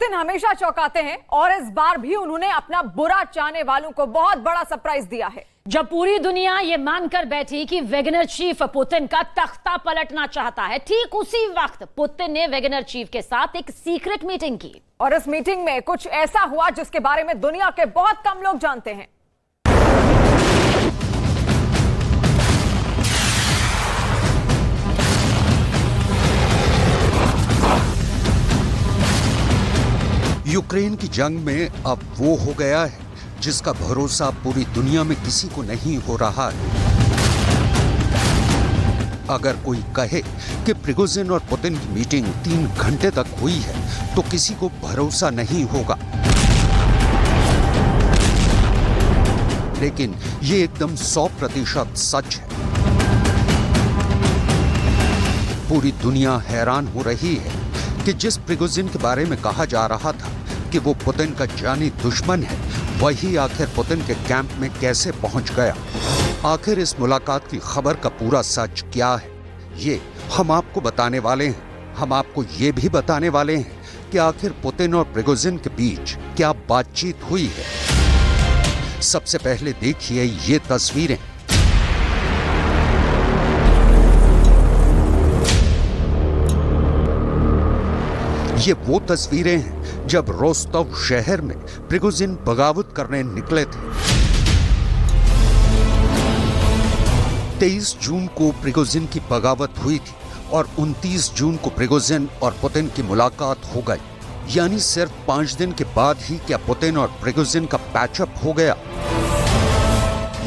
Putin हमेशा चौंकाते हैं और इस बार भी उन्होंने अपना बुरा चाहने वालों को बहुत बड़ा सरप्राइज दिया है। जब पूरी दुनिया ये मानकर बैठी कि वैगनर चीफ पुतिन का तख्ता पलटना चाहता है, ठीक उसी वक्त पुतिन ने वैगनर चीफ के साथ एक सीक्रेट मीटिंग की और इस मीटिंग में कुछ ऐसा हुआ जिसके बारे में दुनिया के बहुत कम लोग जानते हैं। यूक्रेन की जंग में अब वो हो गया है जिसका भरोसा पूरी दुनिया में किसी को नहीं हो रहा है। अगर कोई कहे कि प्रिगोजिन और पुतिन की मीटिंग 3 घंटे तक हुई है तो किसी को भरोसा नहीं होगा, लेकिन ये एकदम 100% सच है। पूरी दुनिया हैरान हो रही है कि जिस प्रिगोजिन के बारे में कहा जा रहा था कि वो पुतिन का जानी दुश्मन है, वही आखिर पुतिन के कैंप में कैसे पहुंच गया। आखिर इस मुलाकात की खबर का पूरा सच क्या है, ये हम आपको बताने वाले हैं। हम आपको ये भी बताने वाले हैं कि आखिर पुतिन और प्रिगोजिन के बीच क्या बातचीत हुई है। सबसे पहले देखिए ये तस्वीरें। ये वो तस्वीरें हैं जब रोस्तव शहर में प्रिगोजिन बगावत करने निकले थे। 23 जून को प्रिगोजिन की बगावत हुई थी और 29 जून को प्रिगोजिन और पुतिन की मुलाकात हो गई। यानी सिर्फ 5 दिन के बाद ही क्या पुतिन और प्रिगोजिन का पैचअप हो गया।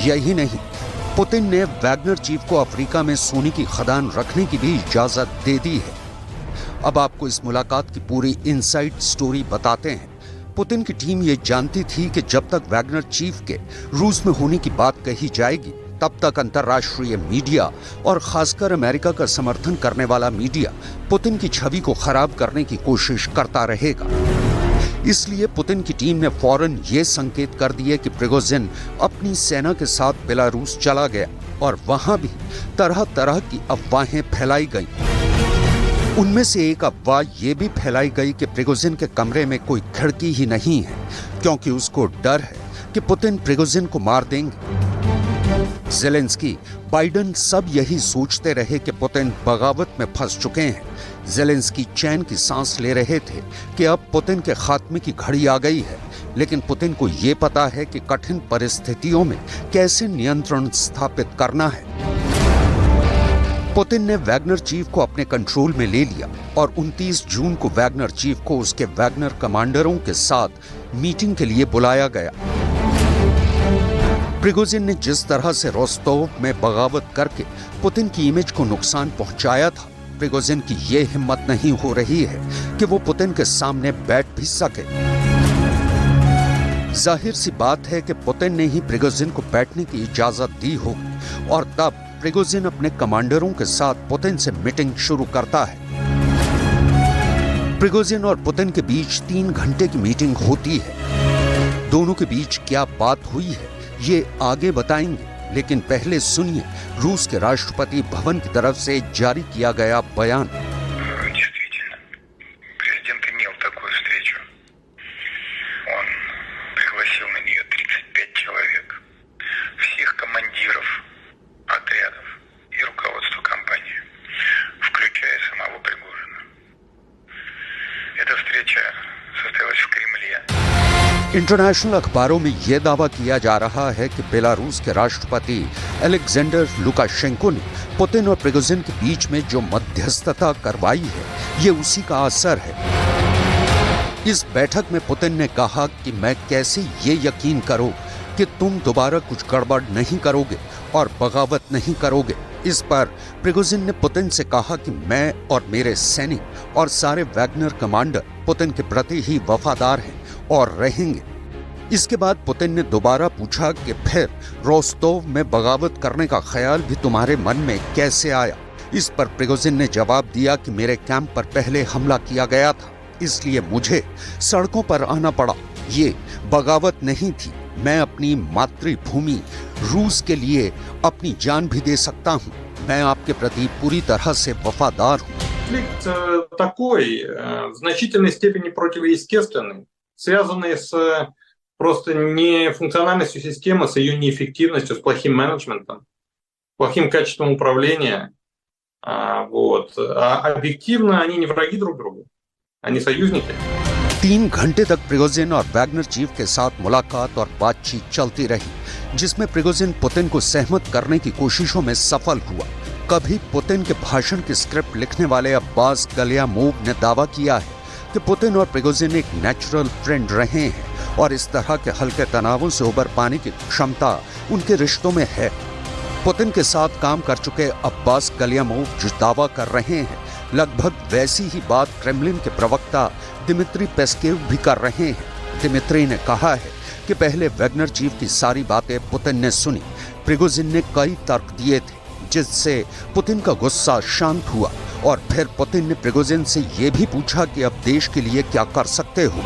यही नहीं, पुतिन ने वैगनर चीफ को अफ्रीका में सोने की खदान रखने की भी इजाजत दे दी है। अब आपको इस मुलाकात की पूरी इनसाइड स्टोरी बताते हैं। पुतिन की टीम ये जानती थी कि जब तक वैगनर चीफ के रूस में होने की बात कही जाएगी, तब तक अंतर्राष्ट्रीय मीडिया और खासकर अमेरिका का समर्थन करने वाला मीडिया पुतिन की छवि को खराब करने की कोशिश करता रहेगा। इसलिए पुतिन की टीम ने फौरन ये संकेत कर दिए कि प्रिगोजिन अपनी सेना के साथ बेलारूस चला गया और वहां भी तरह तरह की अफवाहें फैलाई गईं। उनमें से एक अफवाह ये भी फैलाई गई कि प्रिगोजिन के कमरे में कोई खिड़की ही नहीं है, क्योंकि उसको डर है कि पुतिन प्रिगोजिन को मार देंगे। ज़ेलेंस्की, बाइडेन सब यही सोचते रहे कि पुतिन बगावत में फंस चुके हैं। ज़ेलेंस्की चैन की सांस ले रहे थे कि अब पुतिन के खात्मे की घड़ी आ गई है, लेकिन पुतिन को ये पता है कि कठिन परिस्थितियों में कैसे नियंत्रण स्थापित करना है। पुतिन ने वैगनर चीफ को अपने कंट्रोल में ले लिया और 29 जून को वैगनर चीफ को उसके वैगनर कमांडरों के साथ मीटिंग के लिए बुलाया गया। प्रिगोजिन ने जिस तरह से रोस्तोव में बगावत करके पुतिन की इमेज को नुकसान पहुंचाया था, प्रिगोजिन की ये हिम्मत नहीं हो रही है कि वो पुतिन के सामने बैठ भी सके। जाहिर सी बात है कि पुतिन ने ही प्रिगोजिन को बैठने की इजाजत दी होगी और तब प्रिगोजिन अपने कमांडरों के साथ पुतिन से मीटिंग शुरू करता है। प्रिगोजिन और पुतिन के बीच 3 घंटे की मीटिंग होती है। दोनों के बीच क्या बात हुई है ये आगे बताएंगे, लेकिन पहले सुनिए रूस के राष्ट्रपति भवन की तरफ से जारी किया गया बयान। इंटरनेशनल अखबारों में यह दावा किया जा रहा है कि बेलारूस के राष्ट्रपति अलेक्जेंडर लुकाशेंको ने पुतिन और प्रिगोजिन के बीच में जो मध्यस्थता करवाई है, ये उसी का असर है। इस बैठक में पुतिन ने कहा कि मैं कैसे ये यकीन करूं कि तुम दोबारा कुछ गड़बड़ नहीं करोगे और बगावत नहीं करोगे। इस पर प्रिगोजिन ने पुतिन से कहा कि मैं और मेरे सैनिक और सारे वैगनर कमांडर पुतिन के प्रति ही वफादार हैं और रहेंगे। इसके बाद पुतिन ने दोबारा पूछा कि फिर रोस्तोव में बगावत करने का ख्याल भी तुम्हारे मन में कैसे आया। इस पर प्रिगोजिन ने जवाब दिया कि मेरे कैंप पर पहले हमला किया गया था, इसलिए मुझे सड़कों पर आना पड़ा। ये बगावत नहीं थी, मैं अपनी मातृभूमि रूस के लिए अपनी जान भी दे सकता हूँ। मैं आपके प्रति पूरी तरह से वफादार हूँ। конфликт такой, в значительной степени противоестественный, связанный с просто нефункциональностью системы, с ее неэффективностью, с плохим менеджментом, плохим качеством управления. Вот. А объективно они не враги друг другу, они союзники. 3 घंटे तक प्रिगोजिन और वैगनर चीफ के साथ मुलाकात और बातचीत चलती रही, जिसमें प्रिगोजिन पुतिन को सहमत करने की कोशिशों में सफल हुआ। कभी पुतिन के भाषण की स्क्रिप्ट लिखने वाले अब्बास गलियामोव ने दावा किया है कि पुतिन और प्रिगोजिन एक नेचुरल फ्रेंड रहे हैं और इस तरह के हल्के तनावों से उबर पाने की क्षमता उनके रिश्तों में है। पुतिन के साथ काम कर चुके अब्बास गलियामोव जो दावा कर रहे हैं, लगभग वैसी ही बात क्रेमलिन के प्रवक्ता दिमित्री पेस्केव भी कर रहे हैं। दिमित्री ने कहा है कि पहले वैगनर चीफ की सारी बातें पुतिन ने सुनी, प्रिगोजिन ने कई तर्क दिए थे जिससे पुतिन का गुस्सा शांत हुआ और फिर पुतिन ने प्रिगोजिन से ये भी पूछा कि अब देश के लिए क्या कर सकते हो।